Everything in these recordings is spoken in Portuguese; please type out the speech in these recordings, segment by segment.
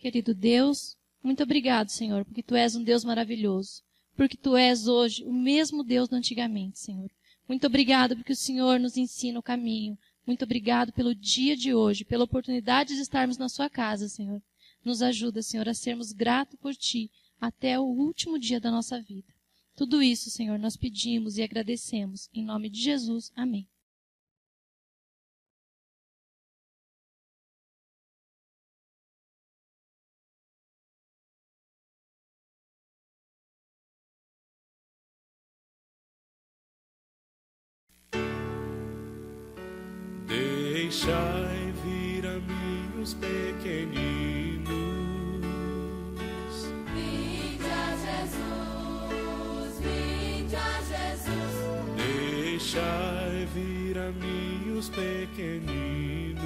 Querido Deus, muito obrigado, Senhor, porque Tu és um Deus maravilhoso. Porque Tu és hoje o mesmo Deus do antigamente, Senhor. Muito obrigado porque o Senhor nos ensina o caminho. Muito obrigado pelo dia de hoje, pela oportunidade de estarmos na Sua casa, Senhor. Nos ajuda, Senhor, a sermos gratos por Ti até o último dia da nossa vida. Tudo isso, Senhor, nós pedimos e agradecemos. Em nome de Jesus, amém. Deixai vir a mim os pequeninos. Vinde a Jesus, vinde a Jesus. Deixai vir a mim os pequeninos.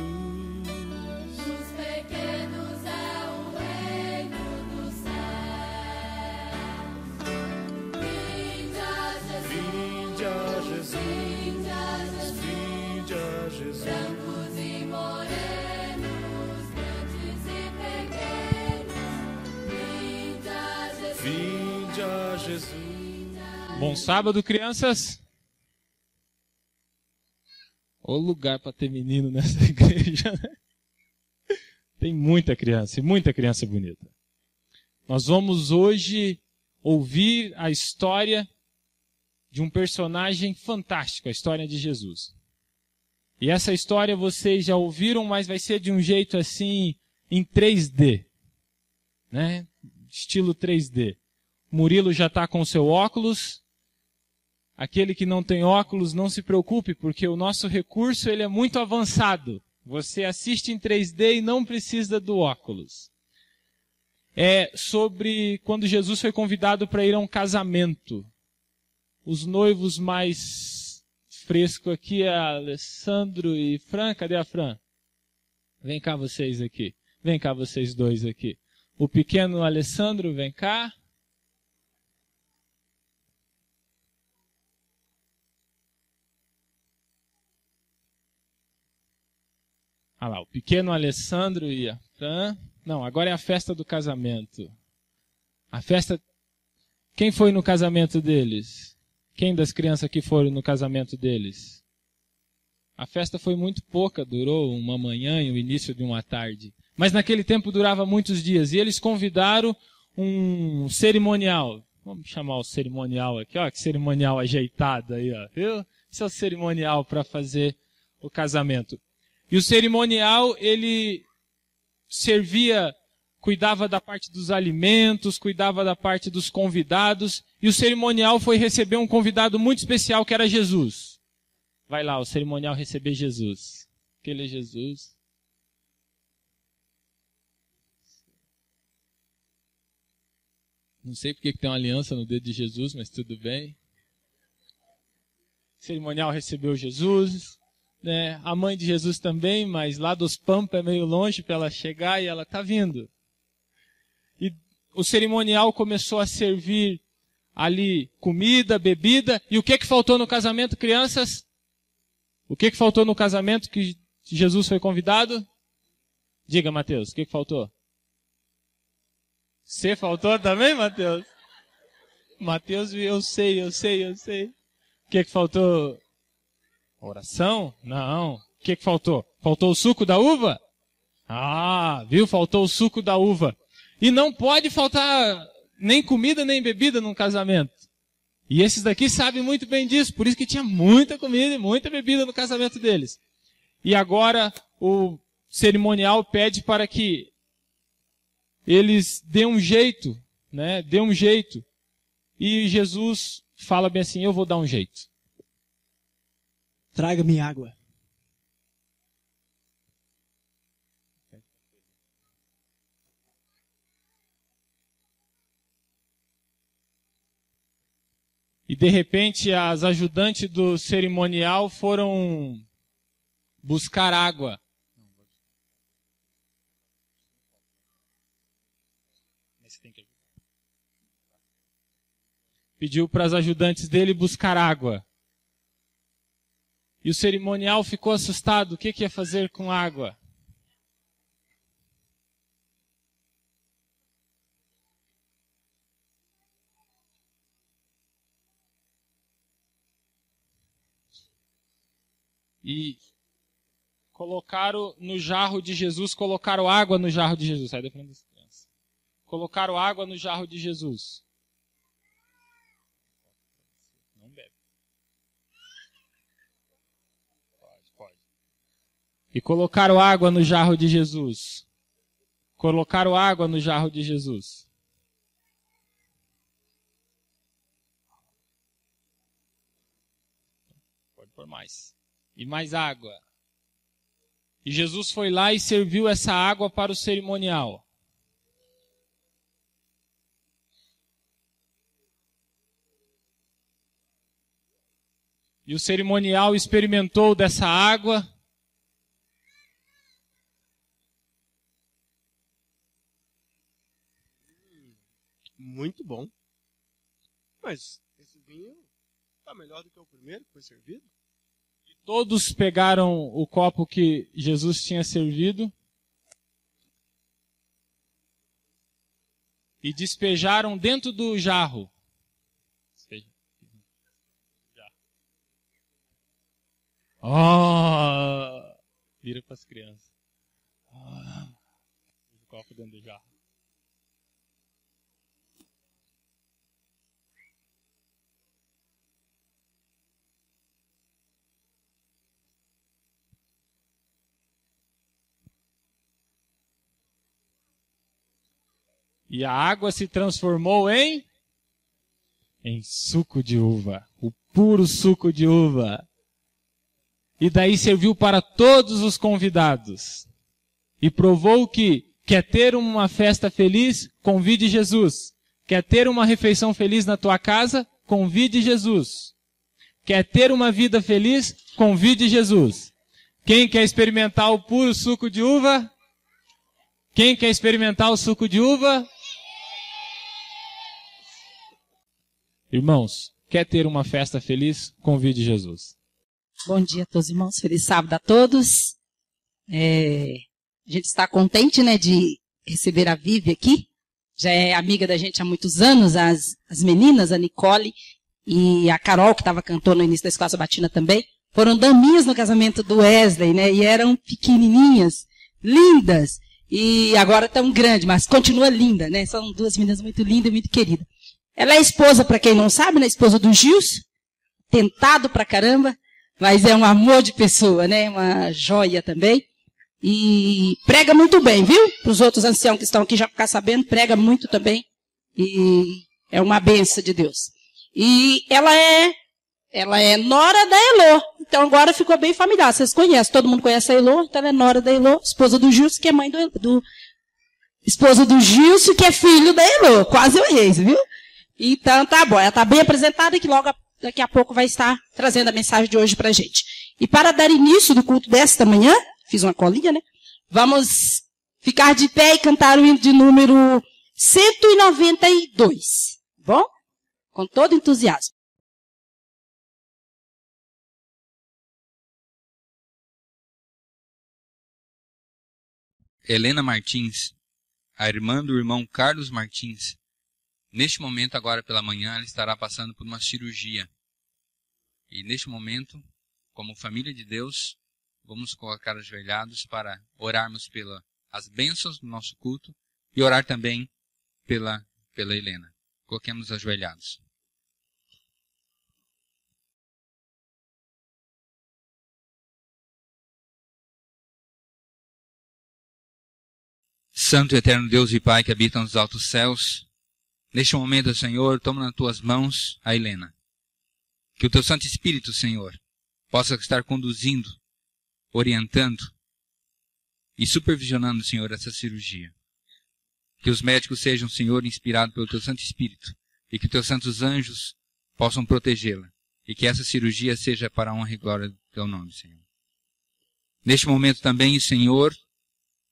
Os pequenos é o reino do céu. Vinde a Jesus, Vinde a Jesus, vinde a Jesus. vinde a Jesus. Brancos e morenos, grandes e pequenos. Vinde a Jesus. Vinde a Jesus. Bom sábado, crianças. Ô lugar para ter menino nessa igreja, né? Tem muita criança e muita criança bonita. Nós vamos hoje ouvir a história de um personagem fantástico, a história de Jesus. E essa história vocês já ouviram, mas vai ser de um jeito assim, em 3D, né? Estilo 3D. Murilo já está com seu óculos. Aquele que não tem óculos, não se preocupe, porque o nosso recurso ele é muito avançado. Você assiste em 3D e não precisa do óculos. É sobre quando Jesus foi convidado para ir a um casamento. Os noivos mais frescos aqui é Alessandro e Fran. Cadê a Fran? Vem cá vocês aqui. Vem cá vocês dois aqui. O pequeno Alessandro, vem cá. Ah lá, o pequeno Alessandro e a Fran. Não, agora é a festa do casamento. A festa... Quem foi no casamento deles? Quem das crianças que foram no casamento deles? A festa foi muito pouca, durou uma manhã e o início de uma tarde. Mas naquele tempo durava muitos dias. E eles convidaram um cerimonial. Vamos chamar o cerimonial aqui, ó, que cerimonial ajeitado aí, ó, viu? Esse é o cerimonial para fazer o casamento. E o cerimonial, ele servia, cuidava da parte dos alimentos, cuidava da parte dos convidados. E o cerimonial foi receber um convidado muito especial, que era Jesus. Vai lá, o cerimonial receber Jesus. Aquele é Jesus. Não sei porque que tem uma aliança no dedo de Jesus, mas tudo bem. O cerimonial recebeu Jesus. Né? A mãe de Jesus também, mas lá dos Pampa é meio longe para ela chegar e ela está vindo. E o cerimonial começou a servir ali comida, bebida. E o que faltou no casamento, crianças? O que faltou no casamento que Jesus foi convidado? Diga, Mateus, o que faltou? Você faltou também, Mateus? Mateus, eu sei. O que faltou? Oração? Não. O que faltou? Faltou o suco da uva? Ah, viu? Faltou o suco da uva. E não pode faltar nem comida nem bebida num casamento. E esses daqui sabem muito bem disso, por isso que tinha muita comida e muita bebida no casamento deles. E agora o cerimonial pede para que eles dêem um jeito, né? Dê um jeito. E Jesus fala bem assim, eu vou dar um jeito. Traga-me água. E de repente as ajudantes do cerimonial foram buscar água. Pediu para as ajudantes dele buscar água. E o cerimonial ficou assustado. O que ia fazer com água? E colocaram no jarro de Jesus, colocaram água no jarro de Jesus. Sai da frente das crianças. Colocaram água no jarro de Jesus. Não bebe. Pode. E colocaram água no jarro de Jesus. Colocaram água no jarro de Jesus. Pode pôr mais. E mais água. E Jesus foi lá e serviu essa água para o cerimonial. E o cerimonial experimentou dessa água. Muito bom. Mas esse vinho está melhor do que o primeiro que foi servido? Todos pegaram o copo que Jesus tinha servido e despejaram dentro do jarro. Oh! Vira para as crianças. O copo dentro do jarro. E a água se transformou em suco de uva. O puro suco de uva. E daí serviu para todos os convidados. E provou que quer ter uma festa feliz? Convide Jesus. Quer ter uma refeição feliz na tua casa? Convide Jesus. Quer ter uma vida feliz? Convide Jesus. Quem quer experimentar o puro suco de uva? Quem quer experimentar o suco de uva? Irmãos, quer ter uma festa feliz? Convide Jesus. Bom dia a todos, irmãos. Feliz sábado a todos. A gente está contente, né, de receber a Vivi aqui. Já é amiga da gente há muitos anos, as meninas, a Nicole e a Carol, que estava cantando no início da Escola Sabatina também. Foram daminhas no casamento do Wesley, né, e eram pequenininhas, lindas. E agora estão grandes, mas continua linda, né? São duas meninas muito lindas e muito queridas. Ela é esposa, para quem não sabe, né? Esposa do Gilson. Tentado pra caramba, mas é um amor de pessoa, né? Uma joia também. E prega muito bem, viu? Para os outros anciãos que estão aqui já ficar sabendo, prega muito também. E é uma benção de Deus. E ela é nora da Elô. Então agora ficou bem familiar. Vocês conhecem, todo mundo conhece a Elô, então ela é nora da Elô, esposa do Gilson, que é mãe esposa do Gilson, que é filho da Elô. Quase eu errei, viu? Então tá bom, ela está bem apresentada e que logo daqui a pouco vai estar trazendo a mensagem de hoje pra gente. E para dar início do culto desta manhã, fiz uma colinha, né? Vamos ficar de pé e cantar o hino de número 192. Bom? Com todo entusiasmo. Helena Martins, a irmã do irmão Carlos Martins, neste momento, agora pela manhã, ela estará passando por uma cirurgia. E neste momento, como família de Deus, vamos colocar ajoelhados para orarmos pelas bênçãos do nosso culto e orar também pela Helena. Coloquemos ajoelhados. Santo e eterno Deus e Pai que habita nos altos céus, neste momento, Senhor, toma nas tuas mãos a Helena. Que o teu Santo Espírito, Senhor, possa estar conduzindo, orientando e supervisionando, Senhor, essa cirurgia. Que os médicos sejam, Senhor, inspirados pelo teu Santo Espírito e que teus santos anjos possam protegê-la e que essa cirurgia seja para a honra e glória do teu nome, Senhor. Neste momento também, Senhor,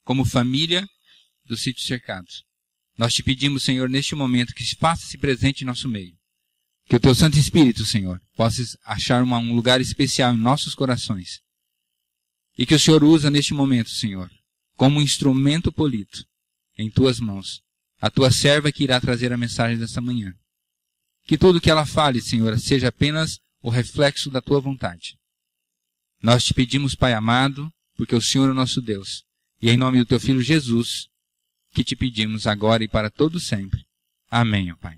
como família do Sítio Cercado, nós te pedimos, Senhor, neste momento, que faça-se presente em nosso meio. Que o teu Santo Espírito, Senhor, possa achar um lugar especial em nossos corações. E que o Senhor usa neste momento, Senhor, como um instrumento polido em tuas mãos, a tua serva que irá trazer a mensagem desta manhã. Que tudo que ela fale, Senhor, seja apenas o reflexo da tua vontade. Nós te pedimos, Pai amado, porque o Senhor é o nosso Deus. E em nome do teu Filho Jesus, que te pedimos agora e para todo sempre. Amém, ó Pai.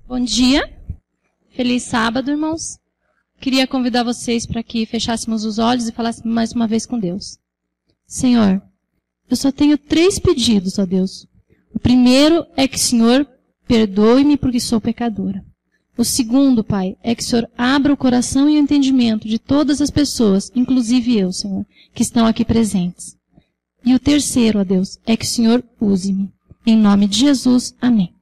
Bom dia, feliz sábado, irmãos. Queria convidar vocês para que fechássemos os olhos e falássemos mais uma vez com Deus. Senhor, eu só tenho 3 pedidos, ó Deus. O primeiro é que o Senhor perdoe-me porque sou pecadora. O segundo, Pai, é que o Senhor abra o coração e o entendimento de todas as pessoas, inclusive eu, Senhor, que estão aqui presentes. E o terceiro, ó Deus, é que o Senhor use-me. Em nome de Jesus, amém.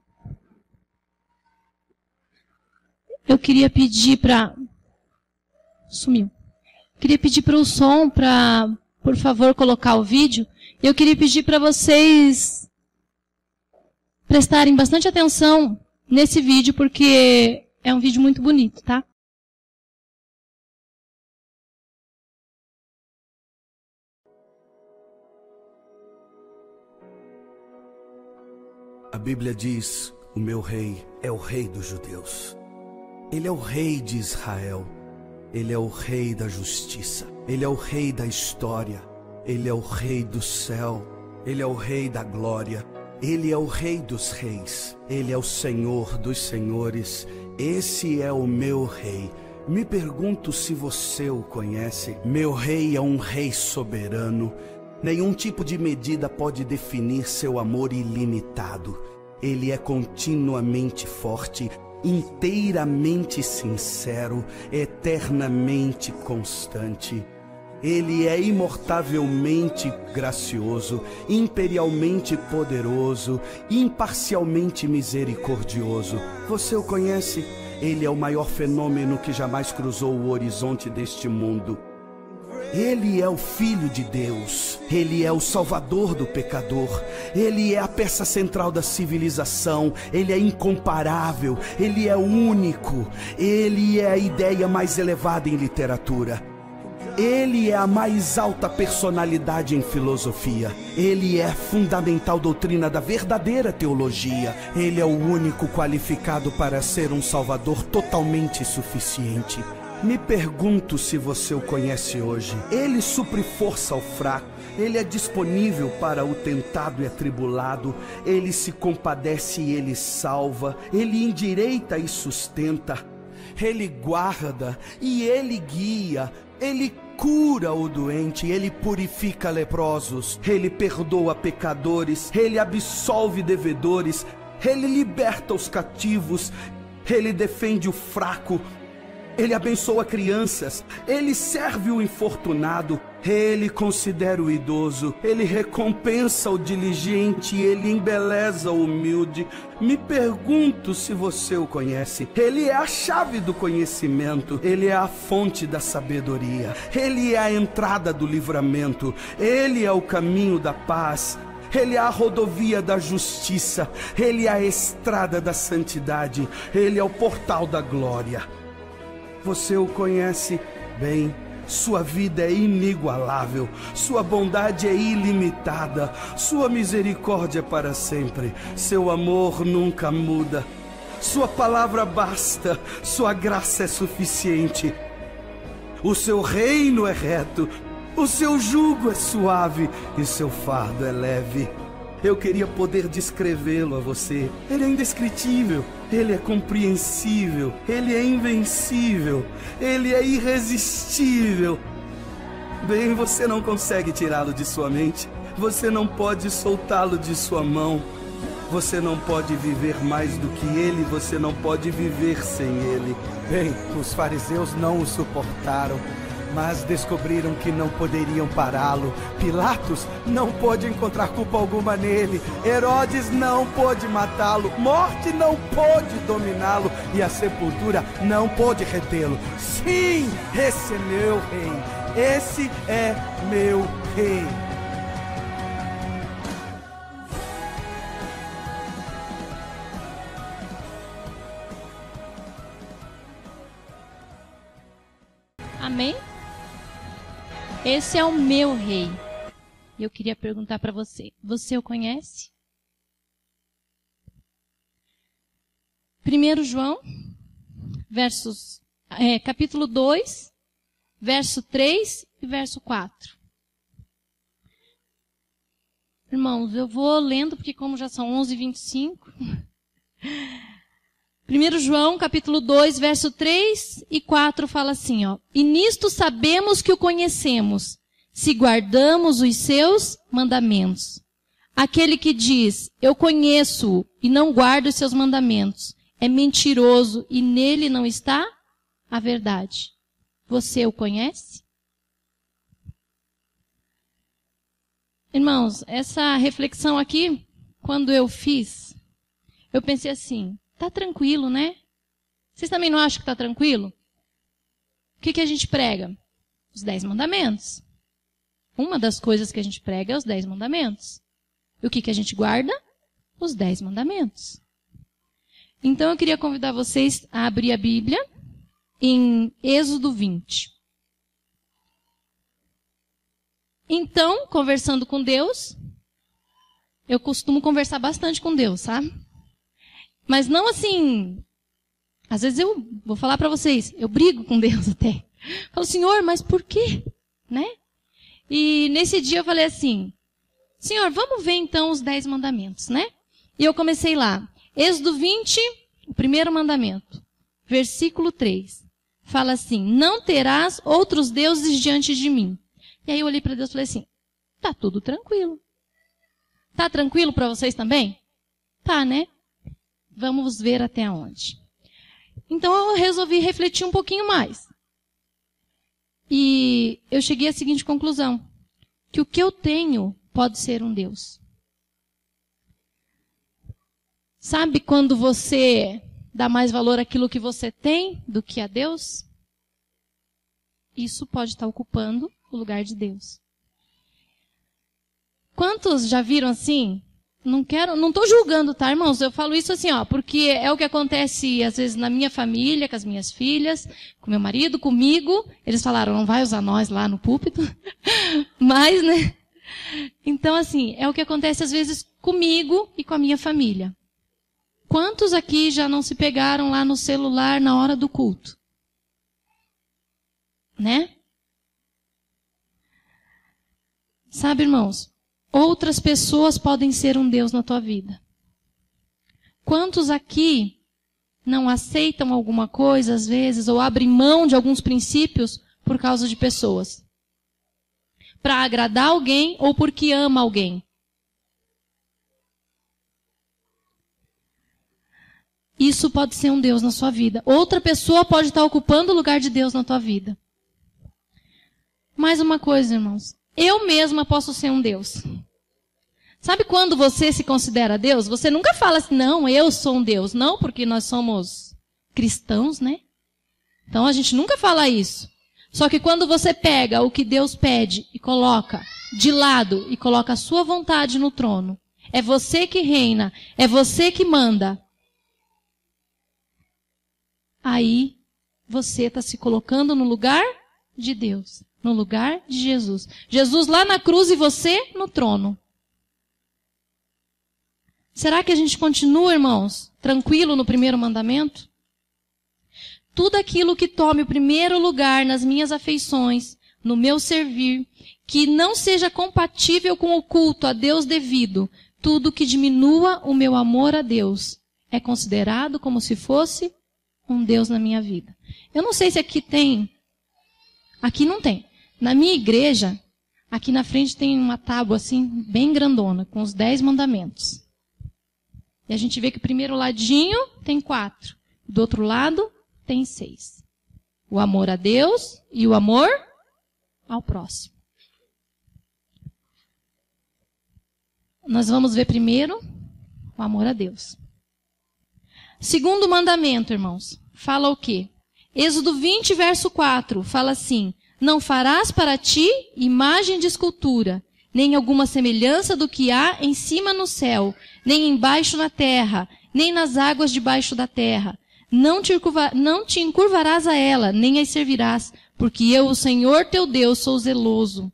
Eu queria pedir para... Sumiu. Queria pedir para o som, para, por favor, colocar o vídeo. Eu queria pedir para vocês prestarem bastante atenção nesse vídeo, porque é um vídeo muito bonito, tá? A Bíblia diz: o meu rei é o rei dos judeus. Ele é o rei de Israel. Ele é o rei da justiça. Ele é o rei da história. Ele é o rei do céu. Ele é o rei da glória. Ele é o rei dos reis. Ele é o Senhor dos senhores. Esse é o meu rei. Me pergunto se você o conhece. Meu rei é um rei soberano. Nenhum tipo de medida pode definir seu amor ilimitado. Ele é continuamente forte, inteiramente sincero, eternamente constante. Ele é imortavelmente gracioso, imperialmente poderoso, imparcialmente misericordioso. Você o conhece? Ele é o maior fenômeno que jamais cruzou o horizonte deste mundo. Ele é o Filho de Deus, Ele é o Salvador do pecador, Ele é a peça central da civilização, Ele é incomparável, Ele é único, Ele é a ideia mais elevada em literatura. Ele é a mais alta personalidade em filosofia. Ele é a fundamental doutrina da verdadeira teologia. Ele é o único qualificado para ser um Salvador totalmente suficiente. Me pergunto se você o conhece hoje. Ele supre força ao fraco. Ele é disponível para o tentado e atribulado. Ele se compadece e ele salva. Ele endireita e sustenta. Ele guarda e ele guia. Ele cura o doente, ele purifica leprosos, ele perdoa pecadores, ele absolve devedores, ele liberta os cativos, ele defende o fraco, Ele abençoa crianças, ele serve o infortunado, ele considera o idoso, ele recompensa o diligente, ele embeleza o humilde. Me pergunto se você o conhece. Ele é a chave do conhecimento, ele é a fonte da sabedoria, ele é a entrada do livramento, ele é o caminho da paz. Ele é a rodovia da justiça, ele é a estrada da santidade, ele é o portal da glória. Você o conhece bem, sua vida é inigualável, sua bondade é ilimitada, sua misericórdia é para sempre, seu amor nunca muda, sua palavra basta, sua graça é suficiente, o seu reino é reto, o seu jugo é suave e seu fardo é leve. Eu queria poder descrevê-lo a você. Ele é indescritível, ele é compreensível, ele é invencível, ele é irresistível. Bem, você não consegue tirá-lo de sua mente, você não pode soltá-lo de sua mão. Você não pode viver mais do que ele, você não pode viver sem ele. Bem, os fariseus não o suportaram, mas descobriram que não poderiam pará-lo. Pilatos não pôde encontrar culpa alguma nele. Herodes não pôde matá-lo. Morte não pôde dominá-lo. E a sepultura não pôde retê-lo. Sim, esse é meu rei. Esse é meu rei. Amém? Esse é o meu rei. E eu queria perguntar para você, você o conhece? 1 João, capítulo 2, verso 3 e verso 4. Irmãos, eu vou lendo, porque como já são 11h25... 1 João, capítulo 2, verso 3 e 4 fala assim, ó. E nisto sabemos que o conhecemos, se guardamos os seus mandamentos. Aquele que diz, eu conheço-o e não guarda os seus mandamentos, é mentiroso e nele não está a verdade. Você o conhece? Irmãos, essa reflexão aqui, quando eu fiz, eu pensei assim, tá tranquilo, né? Vocês também não acham que tá tranquilo? O que a gente prega? Os 10 mandamentos. Uma das coisas que a gente prega é os 10 mandamentos. E o que a gente guarda? Os 10 mandamentos. Então eu queria convidar vocês a abrir a Bíblia em Êxodo 20. Então, conversando com Deus, eu costumo conversar bastante com Deus, sabe? Mas não assim, às vezes eu vou falar para vocês, eu brigo com Deus até. Falo, Senhor, mas por quê? Né? E nesse dia eu falei assim, Senhor, vamos ver então os 10 mandamentos, né? E eu comecei lá, Êxodo 20, o primeiro mandamento, versículo 3. Fala assim, não terás outros deuses diante de mim. E aí eu olhei para Deus e falei assim, tá tudo tranquilo. Tá tranquilo para vocês também? Tá, né? Vamos ver até onde. Então eu resolvi refletir um pouquinho mais. E eu cheguei à seguinte conclusão. Que o que eu tenho pode ser um Deus. Sabe quando você dá mais valor àquilo que você tem do que a Deus? Isso pode estar ocupando o lugar de Deus. Quantos já viram assim? Não estou julgando, tá, irmãos? Eu falo isso assim, ó, porque é o que acontece, às vezes, na minha família, com as minhas filhas, com meu marido, comigo. Eles falaram, não vai usar nós lá no púlpito. Mas, né? Então, assim, é o que acontece, às vezes, comigo e com a minha família. Quantos aqui já não se pegaram lá no celular na hora do culto? Né? Sabe, irmãos? Outras pessoas podem ser um Deus na tua vida. Quantos aqui não aceitam alguma coisa, às vezes, ou abrem mão de alguns princípios por causa de pessoas? Para agradar alguém ou porque ama alguém? Isso pode ser um Deus na sua vida. Outra pessoa pode estar ocupando o lugar de Deus na tua vida. Mais uma coisa, irmãos. Eu mesma posso ser um Deus. Sabe quando você se considera Deus? Você nunca fala assim, não, eu sou um Deus. Não, porque nós somos cristãos, né? Então a gente nunca fala isso. Só que quando você pega o que Deus pede e coloca de lado e coloca a sua vontade no trono, é você que reina, é você que manda. Aí você está se colocando no lugar de Deus, no lugar de Jesus. Jesus lá na cruz e você no trono. Será que a gente continua, irmãos, tranquilo no primeiro mandamento? Tudo aquilo que tome o primeiro lugar nas minhas afeições, no meu servir, que não seja compatível com o culto a Deus devido, tudo que diminua o meu amor a Deus, é considerado como se fosse um Deus na minha vida. Eu não sei se aqui tem. Aqui não tem. Na minha igreja, aqui na frente tem uma tábua assim, bem grandona, com os 10 mandamentos. E a gente vê que o primeiro ladinho tem 4. Do outro lado tem 6. O amor a Deus e o amor ao próximo. Nós vamos ver primeiro o amor a Deus. Segundo mandamento, irmãos, fala o quê? Êxodo 20, verso 4, fala assim: não farás para ti imagem de escultura, nem alguma semelhança do que há em cima no céu, nem embaixo na terra, nem nas águas debaixo da terra. Não te encurvarás a ela, nem as servirás, porque eu, o Senhor teu Deus, sou zeloso.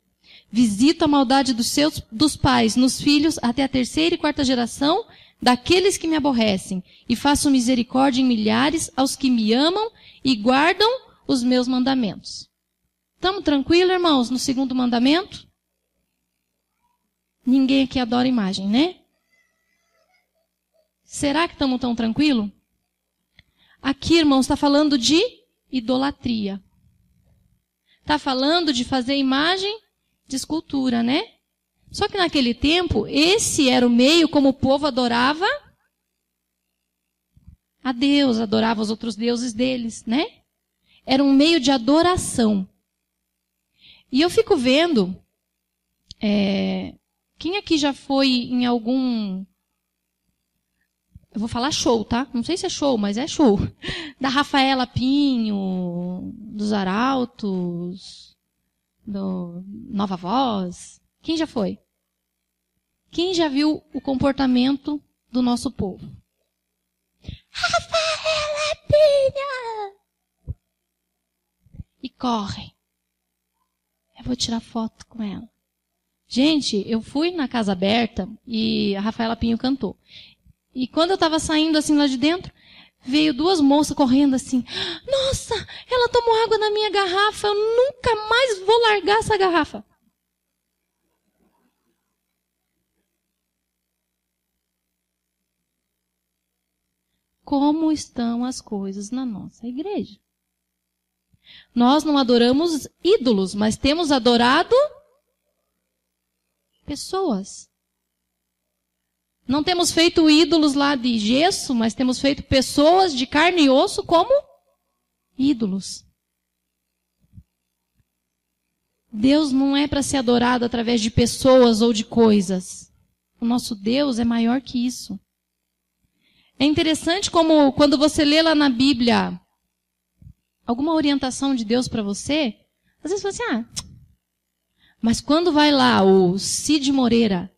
Visito a maldade dos pais nos filhos até a 3ª e 4ª geração daqueles que me aborrecem, e faço misericórdia em milhares aos que me amam e guardam os meus mandamentos. Estamos tranquilos, irmãos, no segundo mandamento? Ninguém aqui adora imagem, né? Será que estamos tão tranquilos? Aqui, irmãos, está falando de idolatria. Está falando de fazer imagem de escultura, né? Só que naquele tempo, esse era o meio como o povo adorava a Deus, adorava os outros deuses deles, né? Era um meio de adoração. E eu fico vendo, quem aqui já foi em algum... Eu vou falar show, tá? Não sei se é show, mas é show. Da Rafaela Pinho, dos Arautos, do Nova Voz. Quem já foi? Quem já viu o comportamento do nosso povo? Rafaela Pinho! E corre. Eu vou tirar foto com ela. Gente, eu fui na Casa Aberta e a Rafaela Pinho cantou. E quando eu estava saindo assim lá de dentro, veio 2 moças correndo assim. Nossa, ela tomou água na minha garrafa, eu nunca mais vou largar essa garrafa. Como estão as coisas na nossa igreja? Nós não adoramos ídolos, mas temos adorado pessoas. Não temos feito ídolos lá de gesso, mas temos feito pessoas de carne e osso como ídolos. Deus não é para ser adorado através de pessoas ou de coisas. O nosso Deus é maior que isso. É interessante como quando você lê lá na Bíblia alguma orientação de Deus para você, às vezes você fala assim, mas quando vai lá o Cid Moreira,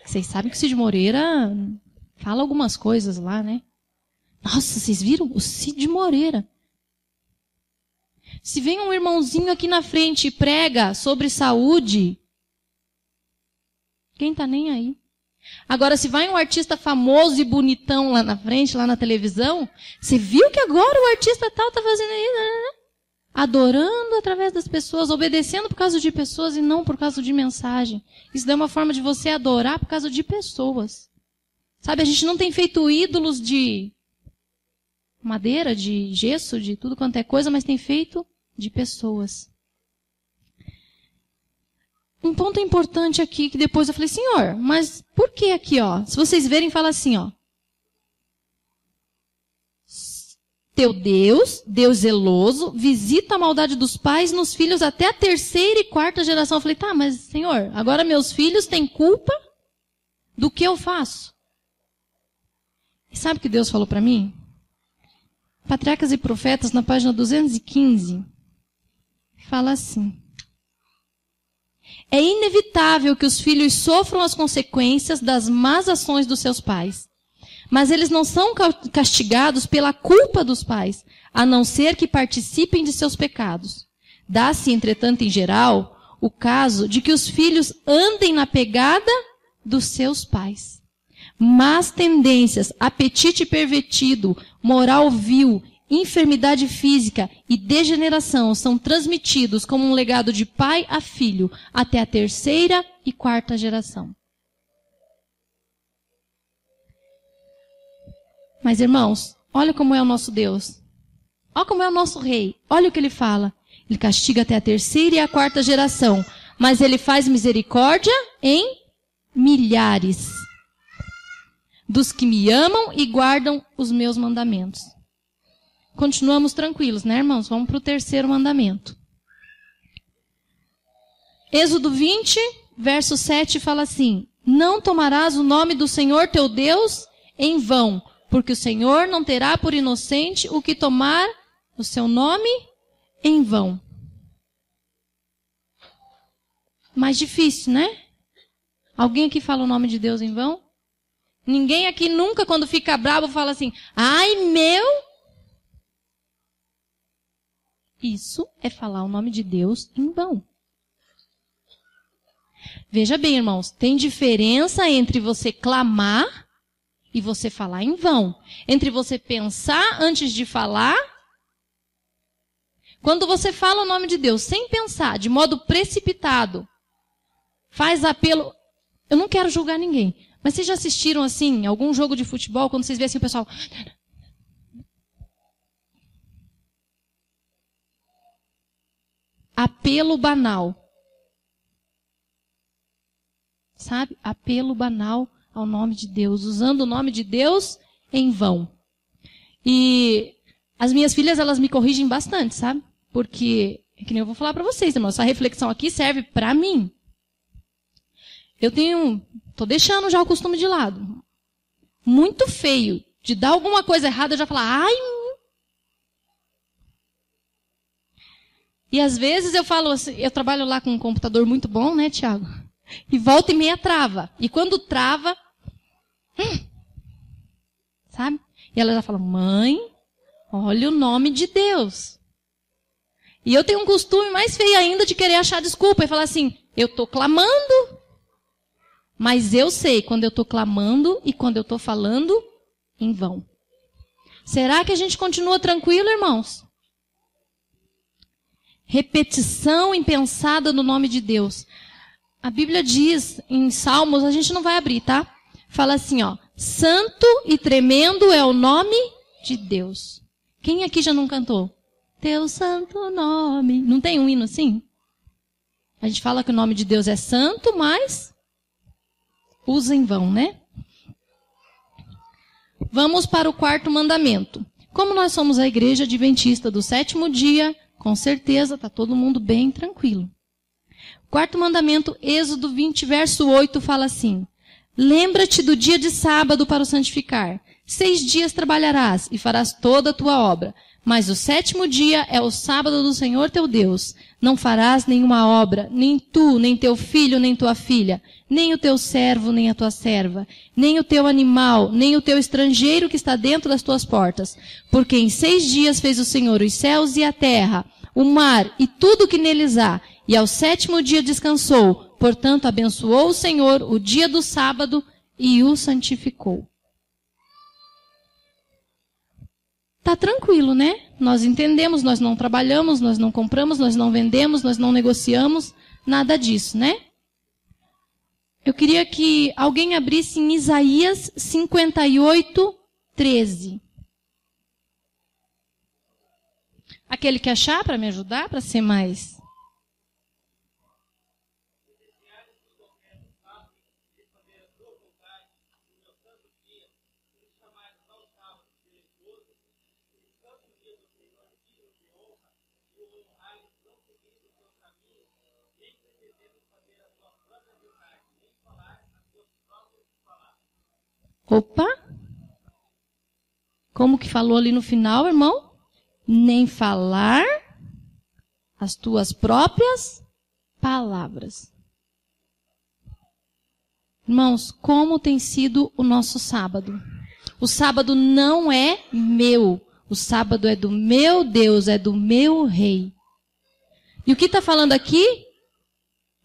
vocês sabem que o Cid Moreira fala algumas coisas lá, né? Nossa, vocês viram? O Cid Moreira. Se vem um irmãozinho aqui na frente e prega sobre saúde, quem tá nem aí? Agora, se vai um artista famoso e bonitão lá na frente, lá na televisão, você viu que agora o artista tal tá fazendo isso? Adorando através das pessoas, obedecendo por causa de pessoas e não por causa de mensagem. Isso é uma forma de você adorar por causa de pessoas. Sabe, a gente não tem feito ídolos de madeira, de gesso, de tudo quanto é coisa, mas tem feito de pessoas. Um ponto importante aqui, que depois eu falei, Senhor, mas por que aqui, ó? Se vocês verem, fala assim, ó. teu Deus, Deus zeloso, visita a maldade dos pais nos filhos até a 3ª e 4ª geração. Eu falei, tá, mas Senhor, agora meus filhos têm culpa do que eu faço. E sabe o que Deus falou para mim? Patriarcas e Profetas, na página 215, fala assim: é inevitável que os filhos sofram as consequências das más ações dos seus pais. Mas eles não são castigados pela culpa dos pais, a não ser que participem de seus pecados. Dá-se, entretanto, em geral, o caso de que os filhos andem na pegada dos seus pais. Más tendências, apetite pervertido, moral vil, enfermidade física e degeneração são transmitidos como um legado de pai a filho até a 3ª e 4ª geração. Mas, irmãos, olha como é o nosso Deus. Olha como é o nosso rei. Olha o que ele fala. Ele castiga até a 3ª e a 4ª geração. Mas ele faz misericórdia em milhares dos que me amam e guardam os meus mandamentos. Continuamos tranquilos, né, irmãos? Vamos para o 3º mandamento. Êxodo 20, verso 7 fala assim: não tomarás o nome do Senhor teu Deus em vão, porque o Senhor não terá por inocente o que tomar o seu nome em vão. Mais difícil, né? Alguém aqui fala o nome de Deus em vão? Ninguém aqui nunca, quando fica bravo, fala assim, ai meu. Isso é falar o nome de Deus em vão. Veja bem, irmãos, tem diferença entre você clamar e você falar em vão. Entre você pensar antes de falar. Quando você fala o nome de Deus sem pensar, de modo precipitado, faz apelo. Eu não quero julgar ninguém, mas vocês já assistiram assim, algum jogo de futebol, quando vocês veem assim o pessoal... apelo banal. Sabe? Apelo banal ao nome de Deus, usando o nome de Deus em vão. E as minhas filhas, elas me corrigem bastante, sabe? Porque, que nem eu vou falar para vocês, irmãos, essa reflexão aqui serve para mim. Tô deixando já o costume de lado. Muito feio. De dar alguma coisa errada, eu já falar, ai. E às vezes eu falo assim, eu trabalho lá com um computador muito bom, né, Tiago? E volta e meia trava. E quando trava, sabe? E ela já fala, mãe, olha o nome de Deus. E eu tenho um costume mais feio ainda de querer achar desculpa e falar assim, eu tô clamando. Mas eu sei quando eu tô clamando e quando eu tô falando em vão. Será que a gente continua tranquilo, irmãos? Repetição impensada no nome de Deus. A Bíblia diz em Salmos, a gente não vai abrir, tá? Fala assim, ó, santo e tremendo é o nome de Deus. Quem aqui já não cantou? Teu santo nome. Não tem um hino assim? A gente fala que o nome de Deus é santo, mas usa em vão, né? Vamos para o 4º mandamento. Como nós somos a igreja adventista do 7º dia, com certeza está todo mundo bem tranquilo. O 4º mandamento, Êxodo 20, verso 8, fala assim: lembra-te do dia de sábado para o santificar. 6 dias trabalharás e farás toda a tua obra. Mas o 7º dia é o sábado do Senhor teu Deus. Não farás nenhuma obra, nem tu, nem teu filho, nem tua filha, nem o teu servo, nem a tua serva, nem o teu animal, nem o teu estrangeiro que está dentro das tuas portas. Porque em 6 dias fez o Senhor os céus e a terra, o mar e tudo o que neles há, e ao 7º dia descansou. Portanto, abençoou o Senhor o dia do sábado e o santificou. Tá tranquilo, né? Nós entendemos, nós não trabalhamos, nós não compramos, nós não vendemos, nós não negociamos, nada disso, né? Eu queria que alguém abrisse em Isaías 58, 13. Aquele que achar para me ajudar, para ser mais... Opa! Como que falou ali no final, irmão? Nem falar as tuas próprias palavras. Irmãos, como tem sido o nosso sábado? O sábado não é meu. O sábado é do meu Deus, é do meu Rei. E o que está falando aqui?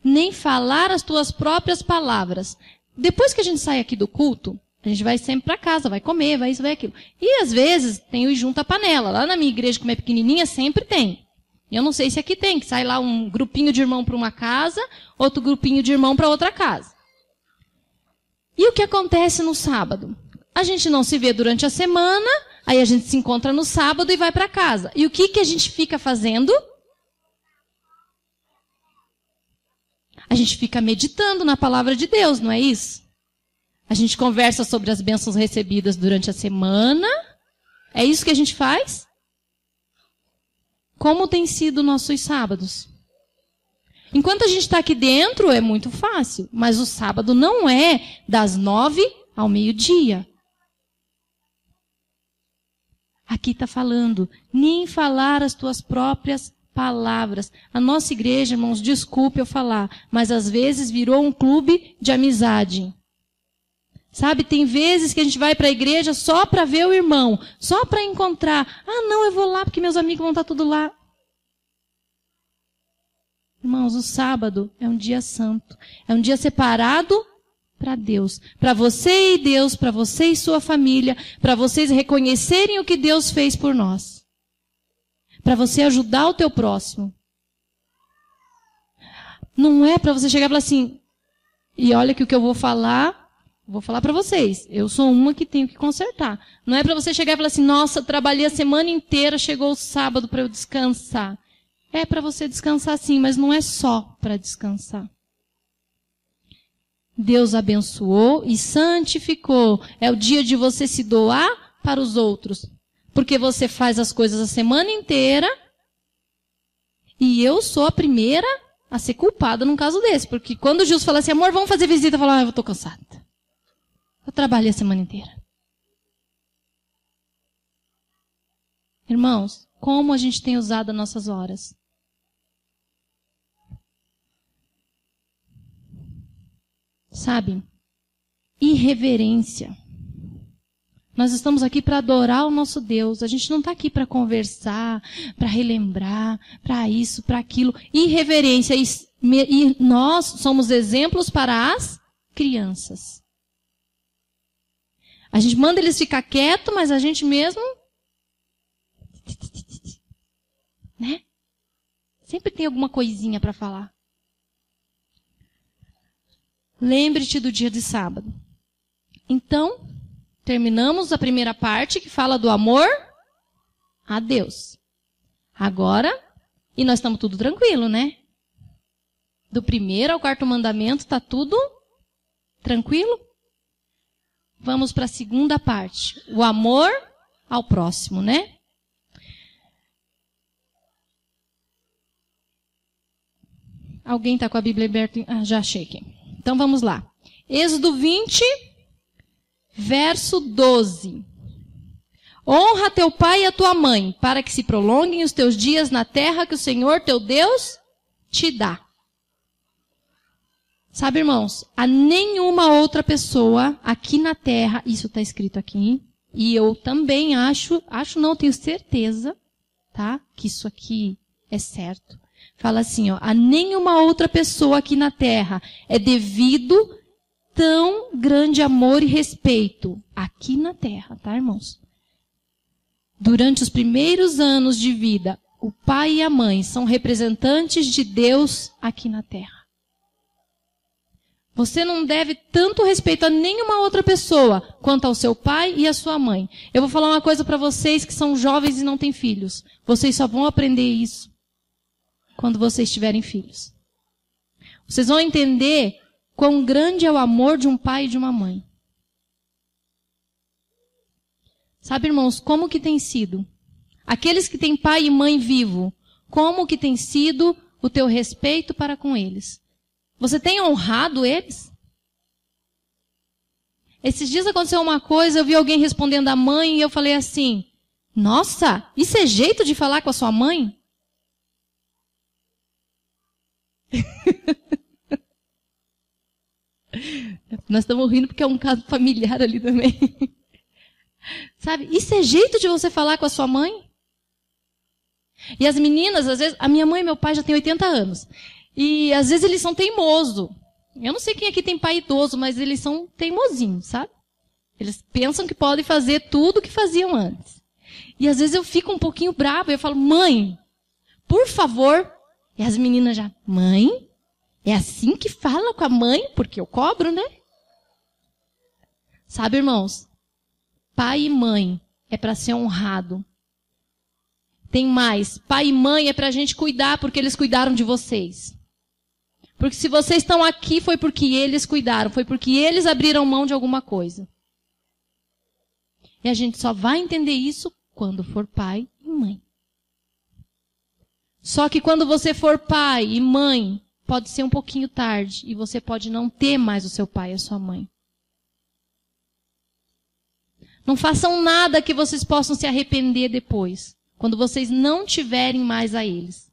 Nem falar as tuas próprias palavras. Depois que a gente sai aqui do culto, a gente vai sempre para casa, vai comer, vai isso, vai aquilo. E às vezes tem o junta panela. Lá na minha igreja, como é pequenininha, sempre tem. Eu não sei se aqui tem, que sai lá um grupinho de irmão para uma casa, outro grupinho de irmão para outra casa. E o que acontece no sábado? A gente não se vê durante a semana, aí a gente se encontra no sábado e vai para casa. E o que a gente fica fazendo? A gente fica meditando na palavra de Deus, não é isso? A gente conversa sobre as bênçãos recebidas durante a semana. É isso que a gente faz? Como tem sido nossos sábados? Enquanto a gente está aqui dentro, é muito fácil. Mas o sábado não é das 9 ao meio-dia. Aqui está falando, nem falar as tuas próprias palavras. A nossa igreja, irmãos, desculpe eu falar, mas às vezes virou um clube de amizade. Sabe, tem vezes que a gente vai para a igreja só para ver o irmão, só para encontrar. Ah, não, eu vou lá porque meus amigos vão estar tudo lá. Irmãos, o sábado é um dia santo. É um dia separado para Deus. Para você e Deus, para você e sua família, para vocês reconhecerem o que Deus fez por nós. Para você ajudar o teu próximo. Não é para você chegar e falar assim, e olha que o que eu vou falar para vocês. Eu sou uma que tenho que consertar. Não é para você chegar e falar assim, nossa, trabalhei a semana inteira, chegou o sábado para eu descansar. É para você descansar sim, mas não é só para descansar. Deus abençoou e santificou. É o dia de você se doar para os outros. Porque você faz as coisas a semana inteira. E eu sou a primeira a ser culpada num caso desse. Porque quando o Gilson fala assim, amor, vamos fazer visita, eu falo, eu estou cansada. Eu trabalhei a semana inteira. Irmãos, como a gente tem usado as nossas horas? Sabe? Irreverência. Nós estamos aqui para adorar o nosso Deus. A gente não está aqui para conversar, para relembrar, para isso, para aquilo. Irreverência. E nós somos exemplos para as crianças. A gente manda eles ficar quietos, mas a gente mesmo... Né? Sempre tem alguma coisinha para falar. Lembre-te do dia de sábado. Então, terminamos a primeira parte que fala do amor a Deus. Agora, e nós estamos tudo tranquilo, né? Do primeiro ao quarto mandamento está tudo tranquilo? Vamos para a segunda parte. O amor ao próximo, né? Alguém está com a Bíblia aberta? Ah, já achei aqui. Então vamos lá. Êxodo 20, verso 12. Honra teu pai e a tua mãe, para que se prolonguem os teus dias na terra que o Senhor teu Deus te dá. Sabe, irmãos, a nenhuma outra pessoa aqui na terra, isso está escrito aqui, e eu também acho não, tenho certeza, tá? Que isso aqui é certo. Fala assim, ó, a nenhuma outra pessoa aqui na terra é devido tão grande amor e respeito aqui na terra, tá, irmãos? Durante os primeiros anos de vida, o pai e a mãe são representantes de Deus aqui na terra. Você não deve tanto respeito a nenhuma outra pessoa quanto ao seu pai e à sua mãe. Eu vou falar uma coisa para vocês que são jovens e não têm filhos. Vocês só vão aprender isso quando vocês tiverem filhos. Vocês vão entender quão grande é o amor de um pai e de uma mãe. Sabe, irmãos, como que tem sido? Aqueles que têm pai e mãe vivo, como que tem sido o teu respeito para com eles? Você tem honrado eles? Esses dias aconteceu uma coisa, eu vi alguém respondendo à mãe e eu falei assim, nossa, isso é jeito de falar com a sua mãe? Nós estamos rindo porque é um caso familiar ali também. Sabe, isso é jeito de você falar com a sua mãe? E as meninas, às vezes, a minha mãe e meu pai já têm 80 anos. E às vezes eles são teimosos. Eu não sei quem aqui tem pai idoso, mas eles são teimosinhos, sabe? Eles pensam que podem fazer tudo o que faziam antes. E às vezes eu fico um pouquinho brava. Eu falo, mãe, por favor. E as meninas já, mãe, é assim que fala com a mãe? Porque eu cobro, né? Sabe, irmãos? Pai e mãe é para ser honrado. Tem mais. Pai e mãe é para a gente cuidar porque eles cuidaram de vocês. Porque se vocês estão aqui foi porque eles cuidaram. Foi porque eles abriram mão de alguma coisa. E a gente só vai entender isso quando for pai e mãe. Só que quando você for pai e mãe, pode ser um pouquinho tarde. E você pode não ter mais o seu pai e a sua mãe. Não façam nada que vocês possam se arrepender depois. Quando vocês não tiverem mais a eles.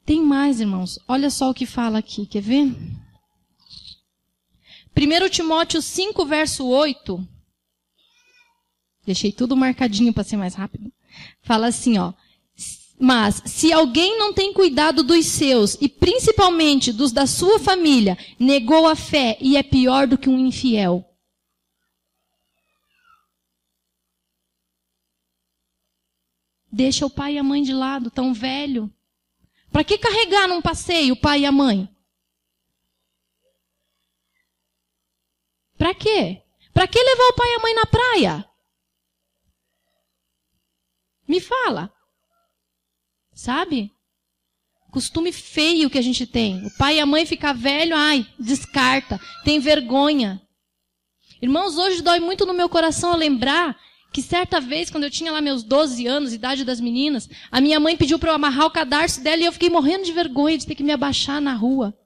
Tem mais, irmãos. Olha só o que fala aqui. Quer ver? 1 Timóteo 5, verso 8. Deixei tudo marcadinho para ser mais rápido. Fala assim, ó. Mas, se alguém não tem cuidado dos seus, e principalmente dos da sua família, negou a fé e é pior do que um infiel. Deixa o pai e a mãe de lado, tão velho. Para que carregar num passeio o pai e a mãe? Para quê? Para que levar o pai e a mãe na praia? Me fala. Sabe? Costume feio que a gente tem. O pai e a mãe ficam velho, ai, descarta. Tem vergonha. Irmãos, hoje dói muito no meu coração eu lembrar que certa vez, quando eu tinha lá meus 12 anos, idade das meninas, a minha mãe pediu para eu amarrar o cadarço dela e eu fiquei morrendo de vergonha de ter que me abaixar na rua.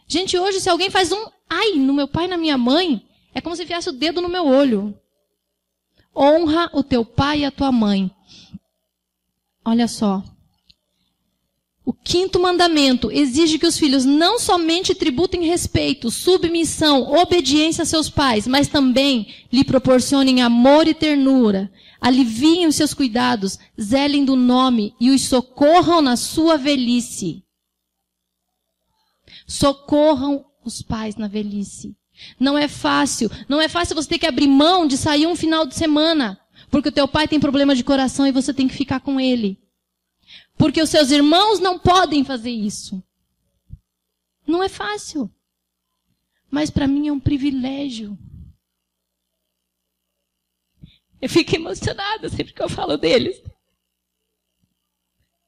Gente, hoje se alguém faz um ai no meu pai e na minha mãe, é como se enfiasse o dedo no meu olho. Honra o teu pai e a tua mãe. Olha só. O 5º mandamento exige que os filhos não somente tributem respeito, submissão, obediência a seus pais, mas também lhe proporcionem amor e ternura, aliviem os seus cuidados, zelem do nome e os socorram na sua velhice. Socorram os pais na velhice. Não é fácil você ter que abrir mão de sair um final de semana, porque o teu pai tem problema de coração e você tem que ficar com ele. Porque os seus irmãos não podem fazer isso. Não é fácil. Mas para mim é um privilégio. Eu fico emocionada sempre que eu falo deles.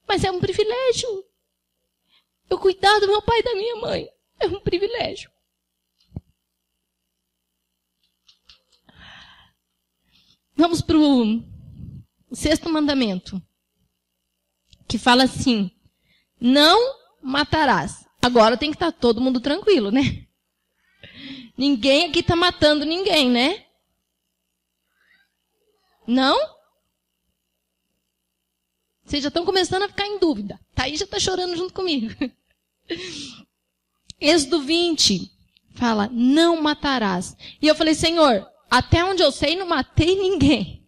Mas é um privilégio. Eu cuidar do meu pai e da minha mãe é um privilégio. Vamos para o 6º mandamento. Que fala assim, não matarás. Agora tem que estar todo mundo tranquilo, né? Ninguém aqui está matando ninguém, né? Não? Vocês já estão começando a ficar em dúvida. Thaís já está chorando junto comigo. Êxodo 20 fala, não matarás. E eu falei, Senhor, até onde eu sei, não matei ninguém.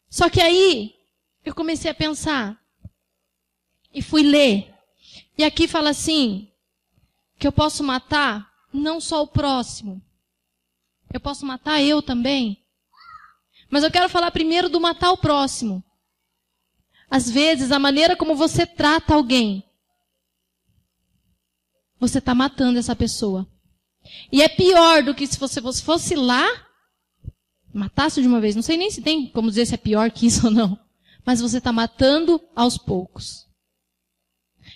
Só que aí, eu comecei a pensar. E fui ler. E aqui fala assim, que eu posso matar não só o próximo. Eu posso matar eu também. Mas eu quero falar primeiro do matar o próximo. Às vezes, a maneira como você trata alguém, você está matando essa pessoa. E é pior do que se você fosse lá, matasse de uma vez. Não sei nem se tem como dizer se é pior que isso ou não. Mas você está matando aos poucos.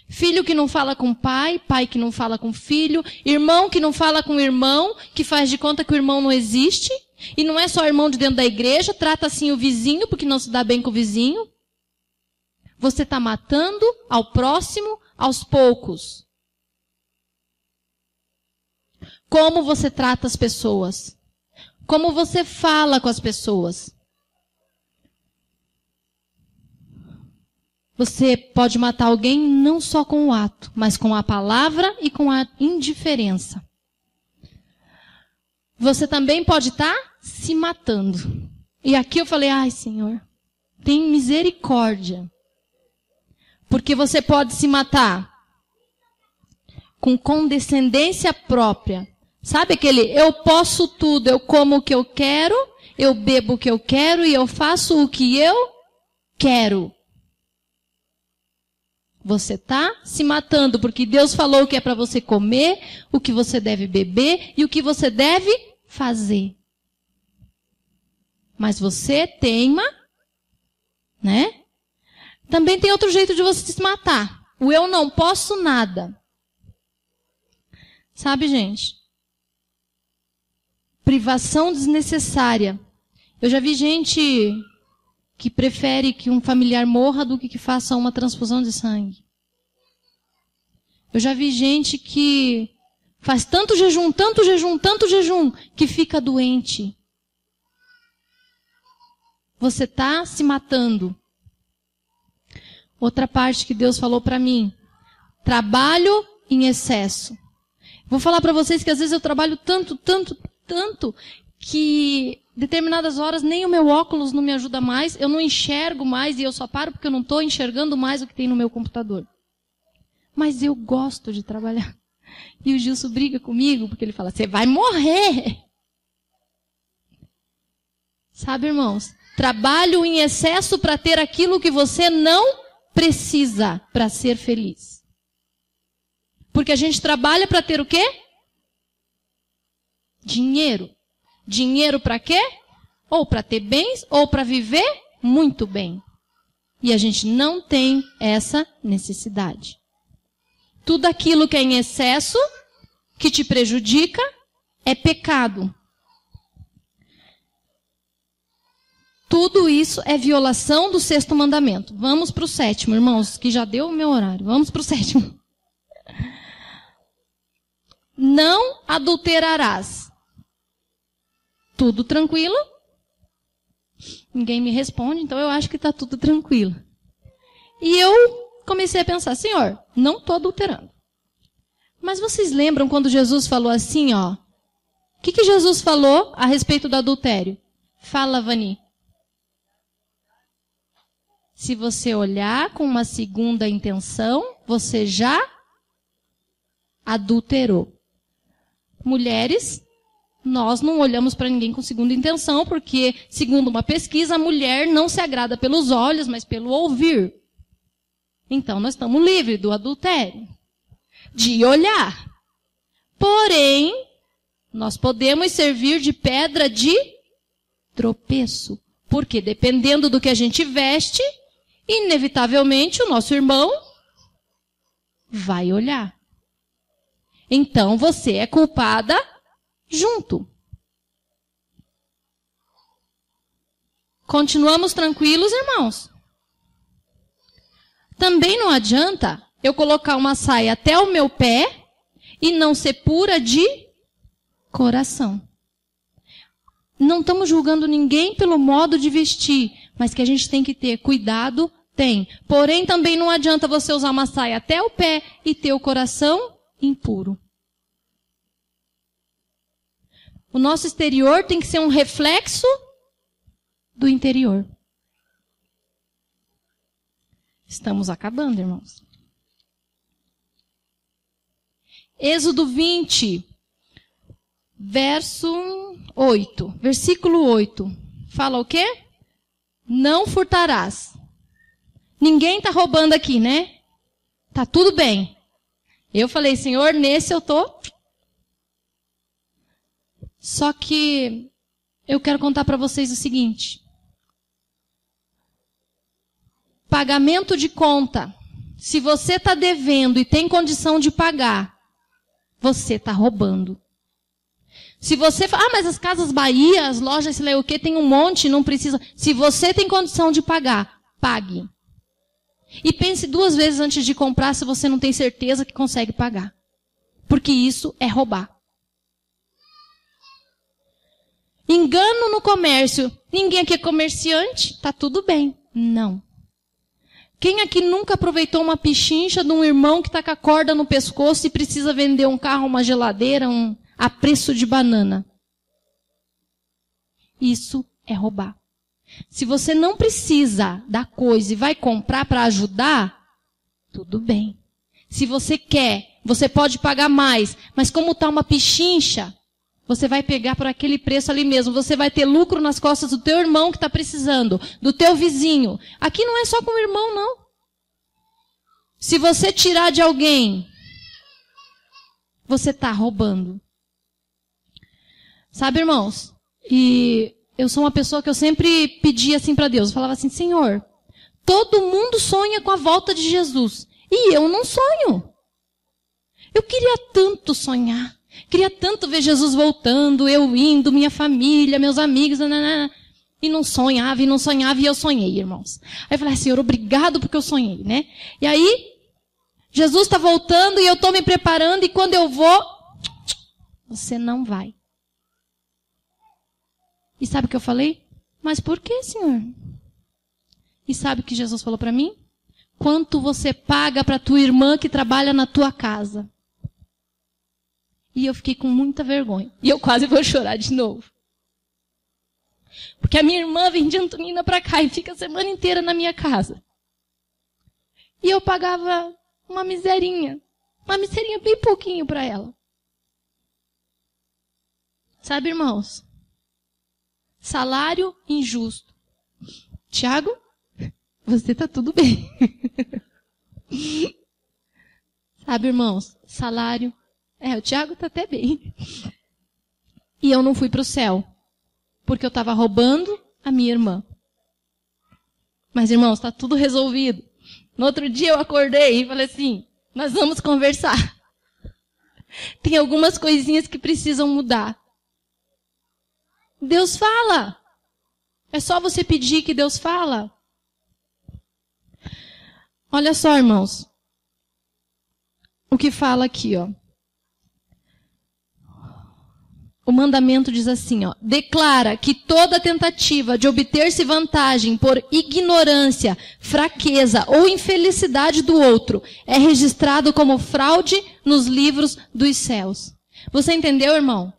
Filho que não fala com pai, pai que não fala com filho, irmão que não fala com irmão, que faz de conta que o irmão não existe. E não é só irmão de dentro da igreja, trata assim o vizinho porque não se dá bem com o vizinho. Você está matando ao próximo aos poucos. como você trata as pessoas, como você fala com as pessoas. Você pode matar alguém não só com o ato, mas com a palavra e com a indiferença. Você também pode estar se matando. E aqui eu falei, ai, Senhor, tem misericórdia. Porque você pode se matar com condescendência própria. Sabe aquele, eu posso tudo, eu como o que eu quero, eu bebo o que eu quero e eu faço o que eu quero. Você está se matando porque Deus falou o que é para você comer, o que você deve beber e o que você deve fazer. Mas você teima, né? Também tem outro jeito de você se matar. O eu não posso nada. Sabe, gente? Privação desnecessária. Eu já vi gente que prefere que um familiar morra do que faça uma transfusão de sangue. Eu já vi gente que faz tanto jejum, que fica doente. Você está se matando. Outra parte que Deus falou para mim. Trabalho em excesso. Vou falar para vocês que às vezes eu trabalho tanto, que determinadas horas nem o meu óculos não me ajuda mais, eu não enxergo mais e eu só paro porque eu não estou enxergando mais o que tem no meu computador. Mas eu gosto de trabalhar. E o Gilson briga comigo porque ele fala, você vai morrer. Sabe, irmãos? Trabalho em excesso para ter aquilo que você não precisa para ser feliz. Porque a gente trabalha para ter o quê? Dinheiro. Dinheiro para quê? Ou para ter bens, ou para viver muito bem. E a gente não tem essa necessidade. Tudo aquilo que é em excesso, que te prejudica, é pecado. Tudo isso é violação do 6º mandamento. Vamos para o 7º, irmãos, que já deu o meu horário. Vamos para o 7º. Não adulterarás. Tudo tranquilo? Ninguém me responde, então eu acho que está tudo tranquilo. E eu comecei a pensar, Senhor, não estou adulterando. Mas vocês lembram quando Jesus falou assim, ó? O que Jesus falou a respeito do adultério? Fala, Vani. Se você olhar com uma segunda intenção, você já adulterou. Mulheres, nós não olhamos para ninguém com segunda intenção, porque, segundo uma pesquisa, a mulher não se agrada pelos olhos, mas pelo ouvir. Então, nós estamos livres do adultério, de olhar. Porém, nós podemos servir de pedra de tropeço, porque dependendo do que a gente veste, inevitavelmente o nosso irmão vai olhar. Então, você é culpada junto. Continuamos tranquilos, irmãos? Também não adianta eu colocar uma saia até o meu pé e não ser pura de coração. Não estamos julgando ninguém pelo modo de vestir, mas que a gente tem que ter cuidado, tem. Porém, também não adianta você usar uma saia até o pé e ter o coração impuro. O nosso exterior tem que ser um reflexo do interior. Estamos acabando, irmãos. Êxodo 20, versículo 8. Fala o quê? Não furtarás. Ninguém está roubando aqui, né? Tá tudo bem. Eu falei, Senhor, nesse eu tô. Só que eu quero contar para vocês o seguinte. Pagamento de conta. Se você está devendo e tem condição de pagar, você está roubando. Se você fala, mas as Casas Bahia, as lojas, sei lá o que, tem um monte, não precisa. Se você tem condição de pagar, pague. E pense 2 vezes antes de comprar se você não tem certeza que consegue pagar. Porque isso é roubar. Engano no comércio. Ninguém aqui é comerciante, tá tudo bem. Não. Quem aqui nunca aproveitou uma pichincha de um irmão que está com a corda no pescoço e precisa vender um carro, uma geladeira, a preço de banana? Isso é roubar. Se você não precisa da coisa e vai comprar para ajudar, tudo bem. Se você quer, você pode pagar mais, mas como está uma pichincha, você vai pegar por aquele preço ali mesmo. Você vai ter lucro nas costas do teu irmão que está precisando, do teu vizinho. Aqui não é só com o irmão, não. Se você tirar de alguém, você está roubando. Sabe, irmãos? E eu sou uma pessoa que eu sempre pedia assim para Deus. Eu falava assim, Senhor, todo mundo sonha com a volta de Jesus. E eu não sonho. Eu queria tanto sonhar. Queria tanto ver Jesus voltando, eu indo, minha família, meus amigos, nanana, e não sonhava, e eu sonhei, irmãos. Aí eu falei, Senhor, obrigado porque eu sonhei, né? E aí, Jesus está voltando e eu estou me preparando, e quando eu vou, você não vai. E sabe o que eu falei? Mas por que, Senhor? E sabe o que Jesus falou para mim? Quanto você paga para tua irmã que trabalha na tua casa? E eu fiquei com muita vergonha. E eu quase vou chorar de novo. Porque a minha irmã vem de Antonina para cá e fica a semana inteira na minha casa. E eu pagava uma miserinha bem pouquinho para ela. Sabe, irmãos? Salário injusto. Tiago, você tá tudo bem. Sabe, irmãos? Salário. O Tiago tá até bem. E eu não fui para o céu. Porque eu estava roubando a minha irmã. Mas, irmãos, está tudo resolvido. No outro dia eu acordei e falei assim, nós vamos conversar. Tem algumas coisinhas que precisam mudar. Deus fala. É só você pedir que Deus fala. Olha só, irmãos. O que fala aqui, ó. O mandamento diz assim, ó, declara que toda tentativa de obter-se vantagem por ignorância, fraqueza ou infelicidade do outro é registrado como fraude nos livros dos céus. Você entendeu, irmão?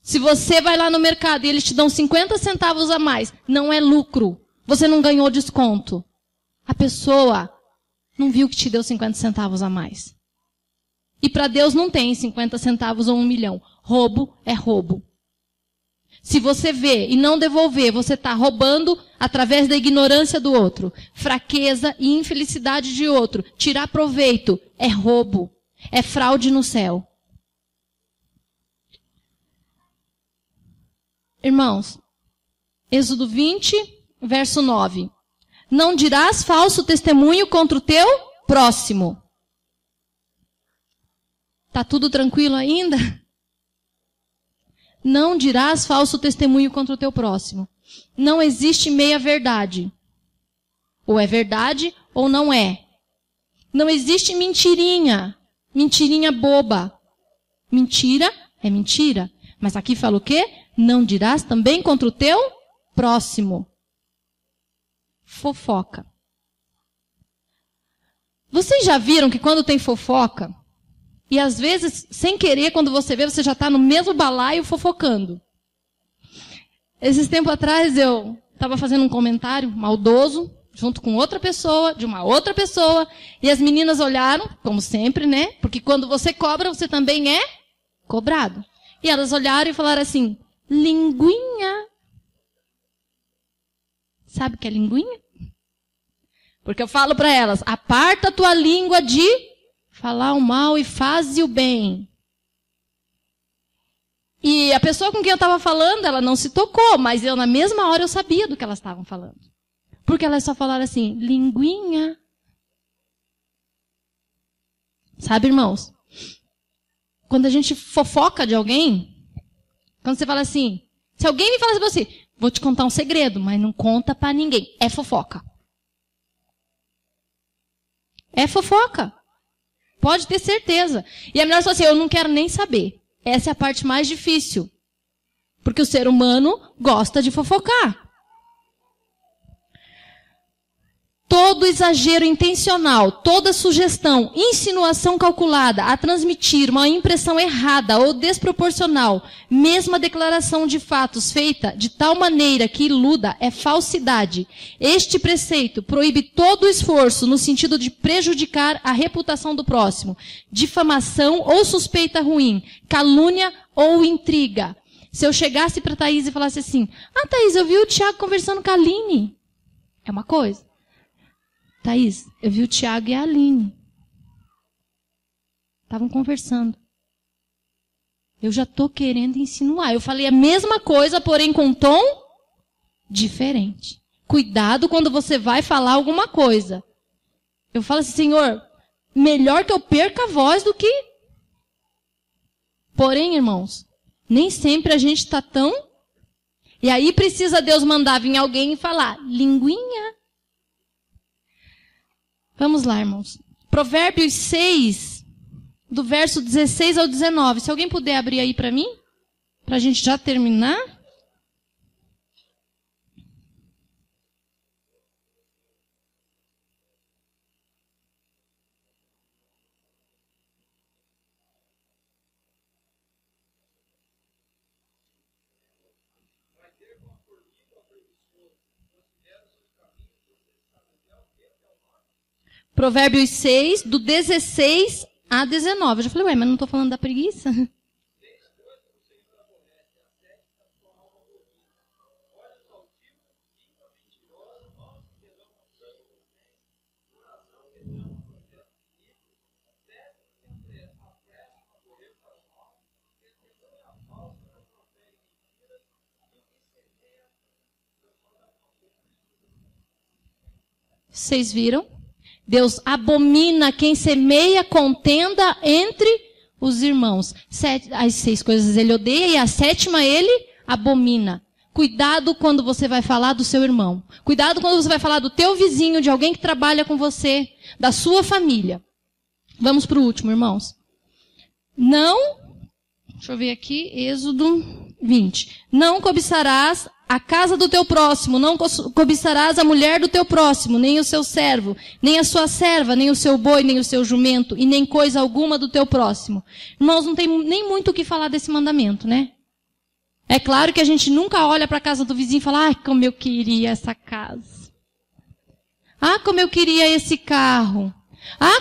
Se você vai lá no mercado e eles te dão 50 centavos a mais, não é lucro. Você não ganhou desconto. A pessoa não viu que te deu 50 centavos a mais. E para Deus não tem 50 centavos ou 1 milhão. Roubo é roubo. Se você vê e não devolver, você está roubando através da ignorância do outro. Fraqueza e infelicidade de outro. Tirar proveito é roubo. É fraude no céu. Irmãos, Êxodo 20, verso 9. Não dirás falso testemunho contra o teu próximo. Tá tudo tranquilo ainda? Não dirás falso testemunho contra o teu próximo. Não existe meia verdade. Ou é verdade ou não é. Não existe mentirinha. Mentirinha boba. Mentira é mentira. Mas aqui fala o quê? Não dirás também contra o teu próximo. Fofoca. Vocês já viram que quando tem fofoca, e às vezes, sem querer, quando você vê, você já está no mesmo balaio fofocando. Esses tempos atrás, eu estava fazendo um comentário maldoso, junto com outra pessoa, de uma outra pessoa, e as meninas olharam, como sempre, né? Porque quando você cobra, você também é cobrado. E elas olharam e falaram assim, linguinha. Sabe o que é linguinha? Porque eu falo para elas, aparta a tua língua de falar o mal e faze o bem. E a pessoa com quem eu estava falando, ela não se tocou, mas eu na mesma hora eu sabia do que elas estavam falando. Porque elas só falaram assim, linguinha. Sabe, irmãos? Quando a gente fofoca de alguém, quando você fala assim, se alguém me fala assim, vou te contar um segredo, mas não conta para ninguém. É fofoca. É fofoca. Pode ter certeza. E é melhor só assim, eu não quero nem saber. Essa é a parte mais difícil. Porque o ser humano gosta de fofocar. Todo exagero intencional, toda sugestão, insinuação calculada a transmitir uma impressão errada ou desproporcional, mesmo a declaração de fatos feita de tal maneira que iluda, é falsidade. Este preceito proíbe todo esforço no sentido de prejudicar a reputação do próximo, difamação ou suspeita ruim, calúnia ou intriga. Se eu chegasse para Thaís e falasse assim, Thaís, eu vi o Tiago conversando com a Aline. É uma coisa. Thaís, eu vi o Tiago e a Aline. Estavam conversando. Eu já estou querendo insinuar. Eu falei a mesma coisa, porém com tom diferente. Cuidado quando você vai falar alguma coisa. Eu falo assim, Senhor, melhor que eu perca a voz do que... Porém, irmãos, nem sempre a gente está tão... E aí precisa Deus mandar vir alguém e falar, linguinha. Vamos lá, irmãos. Provérbios 6, do verso 16 ao 19. Se alguém puder abrir aí para mim, para a gente já terminar. Provérbios 6, do 16 a 19. Eu já falei, mas não estou falando da preguiça? Vocês viram? Deus abomina quem semeia contenda entre os irmãos. As 6 coisas ele odeia e a 7ª ele abomina. Cuidado quando você vai falar do seu irmão. Cuidado quando você vai falar do teu vizinho, de alguém que trabalha com você, da sua família. Vamos para o último, irmãos. Deixa eu ver aqui, Êxodo 20. Não cobiçarás a casa do teu próximo, não cobiçarás a mulher do teu próximo, nem o seu servo, nem a sua serva, nem o seu boi, nem o seu jumento, e nem coisa alguma do teu próximo. Irmãos, não tem nem muito o que falar desse mandamento, né? É claro que a gente nunca olha para a casa do vizinho e fala, como eu queria essa casa. Como eu queria esse carro.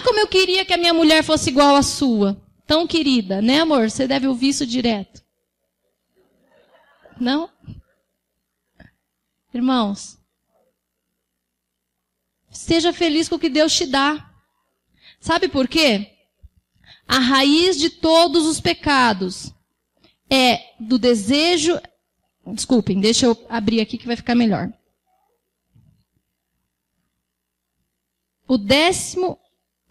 Como eu queria que a minha mulher fosse igual à sua. Tão querida, né, amor? Você deve ouvir isso direto. Não? Irmãos, seja feliz com o que Deus te dá. Sabe por quê? A raiz de todos os pecados é do desejo... Desculpem, deixa eu abrir aqui que vai ficar melhor. O 10º...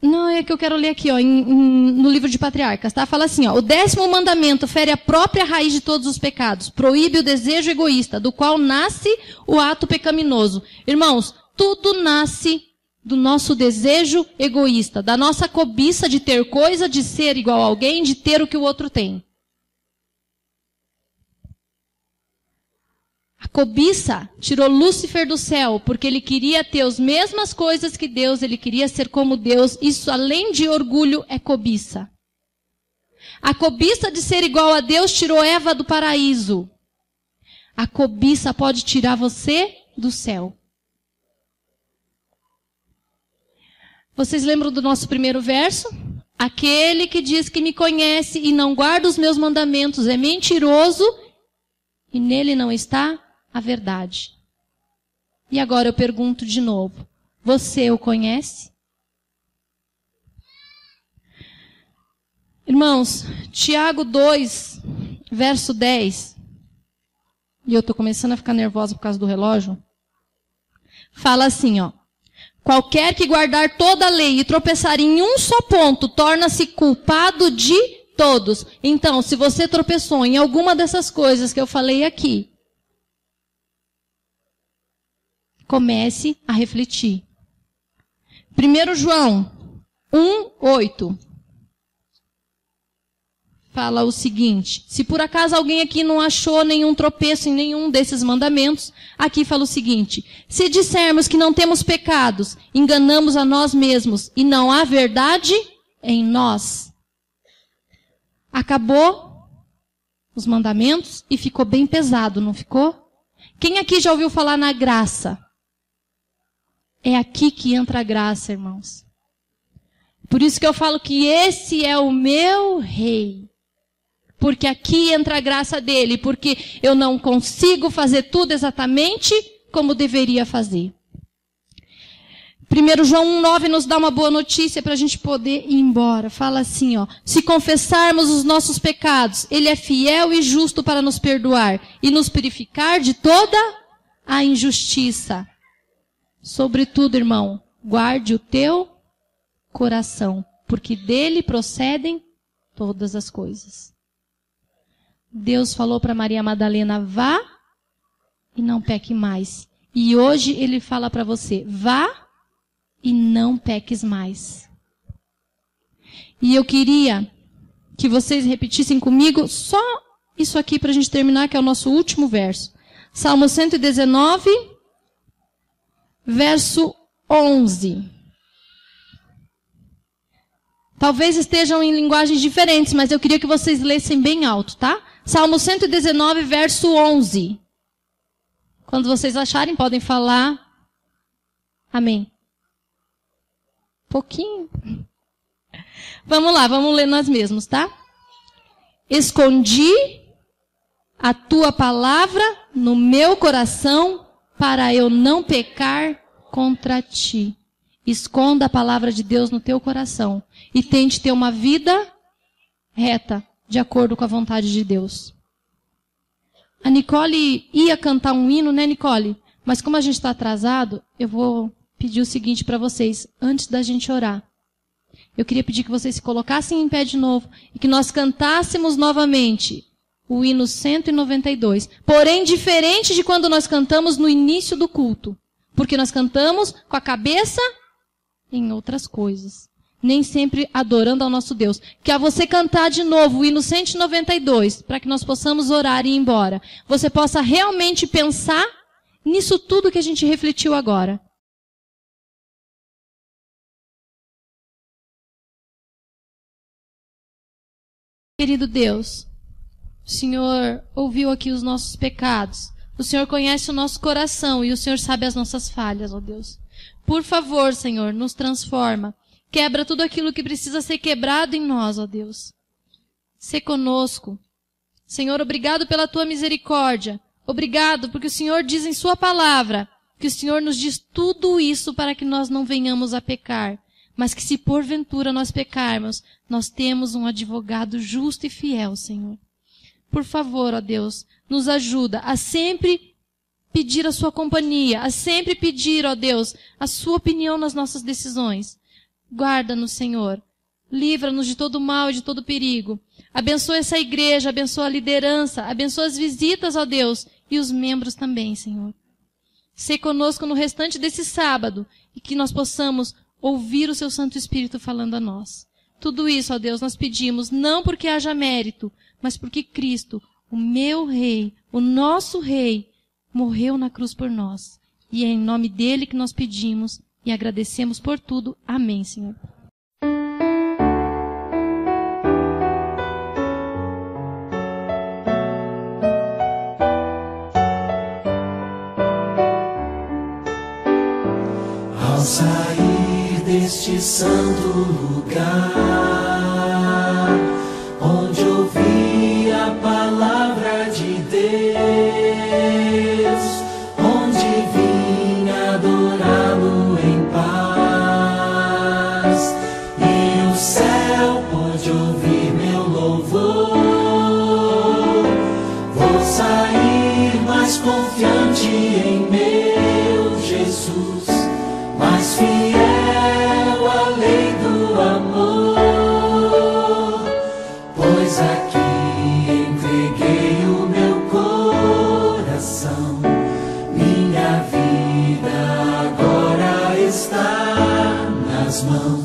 Não, é que eu quero ler aqui, no livro de Patriarcas, tá? Fala assim, o 10º mandamento fere a própria raiz de todos os pecados. Proíbe o desejo egoísta, do qual nasce o ato pecaminoso. Irmãos, tudo nasce do nosso desejo egoísta, da nossa cobiça de ter coisa, de ser igual a alguém, de ter o que o outro tem. A cobiça tirou Lúcifer do céu, porque ele queria ter as mesmas coisas que Deus, ele queria ser como Deus. Isso, além de orgulho, é cobiça. A cobiça de ser igual a Deus tirou Eva do paraíso. A cobiça pode tirar você do céu. Vocês lembram do nosso primeiro verso? Aquele que diz que me conhece e não guarda os meus mandamentos é mentiroso e nele não está a verdade. E agora eu pergunto de novo. Você o conhece? Irmãos, Tiago 2, verso 10. E eu estou começando a ficar nervosa por causa do relógio. Fala assim, qualquer que guardar toda a lei e tropeçar em um só ponto, torna-se culpado de todos. Então, se você tropeçou em alguma dessas coisas que eu falei aqui, comece a refletir. 1 João 1:8. fala o seguinte: se por acaso alguém aqui não achou nenhum tropeço em nenhum desses mandamentos, aqui fala o seguinte: se dissermos que não temos pecados, enganamos a nós mesmos e não há verdade em nós. Acabou os mandamentos e ficou bem pesado, não ficou? Quem aqui já ouviu falar na graça? É aqui que entra a graça, irmãos. Por isso que eu falo que esse é o meu rei. Porque aqui entra a graça dele, porque eu não consigo fazer tudo exatamente como deveria fazer. 1 João 1,9 nos dá uma boa notícia para a gente poder ir embora. Fala assim, ó: se confessarmos os nossos pecados, ele é fiel e justo para nos perdoar e nos purificar de toda a injustiça. Sobretudo, irmão, guarde o teu coração, porque dele procedem todas as coisas. Deus falou para Maria Madalena: vá e não peque mais. E hoje ele fala para você: vá e não peques mais. E eu queria que vocês repetissem comigo só isso aqui para a gente terminar, que é o nosso último verso. Salmo 119, verso 11. Talvez estejam em linguagens diferentes, mas eu queria que vocês lessem bem alto, tá? Salmo 119, verso 11. Quando vocês acharem, podem falar amém. Pouquinho. Vamos lá, vamos ler nós mesmos, tá? Escondi a tua palavra no meu coração para eu não pecar contra ti. Esconda a palavra de Deus no teu coração e tente ter uma vida reta, de acordo com a vontade de Deus. A Nicole ia cantar um hino, né, Nicole? Mas como a gente está atrasado, eu vou pedir o seguinte para vocês, antes da gente orar. Eu queria pedir que vocês se colocassem em pé de novo e que nós cantássemos novamente o hino 192. Porém, diferente de quando nós cantamos no início do culto. Porque nós cantamos com a cabeça em outras coisas. Nem sempre adorando ao nosso Deus. Que a você cantar de novo o hino 192, para que nós possamos orar e ir embora, você possa realmente pensar nisso tudo que a gente refletiu agora. Querido Deus, o Senhor ouviu aqui os nossos pecados. O Senhor conhece o nosso coração e o Senhor sabe as nossas falhas, ó Deus. Por favor, Senhor, nos transforma. Quebra tudo aquilo que precisa ser quebrado em nós, ó Deus. Sê conosco. Senhor, obrigado pela tua misericórdia. Obrigado porque o Senhor diz em sua palavra que o Senhor nos diz tudo isso para que nós não venhamos a pecar. Mas que se porventura nós pecarmos, nós temos um advogado justo e fiel, Senhor. Por favor, ó Deus, nos ajuda a sempre pedir a sua companhia, a sempre pedir, ó Deus, a sua opinião nas nossas decisões. Guarda-nos, Senhor. Livra-nos de todo mal e de todo perigo. Abençoa essa igreja, abençoa a liderança, abençoa as visitas, ó Deus, e os membros também, Senhor. Sê conosco no restante desse sábado e que nós possamos ouvir o seu Santo Espírito falando a nós. Tudo isso, ó Deus, nós pedimos não porque haja mérito, mas porque Cristo, o meu Rei, o nosso Rei, morreu na cruz por nós. E é em nome dele que nós pedimos e agradecemos por tudo. Amém, Senhor. Ao sair deste santo lugar, onde ouvi a palavra de Deus, onde vim adorá-lo em paz, e o céu pôde ouvir meu louvor, vou sair mais confiante em meu Jesus, mais fiel à lei do amor, pois aqui entreguei o meu coração, minha vida agora está nas mãos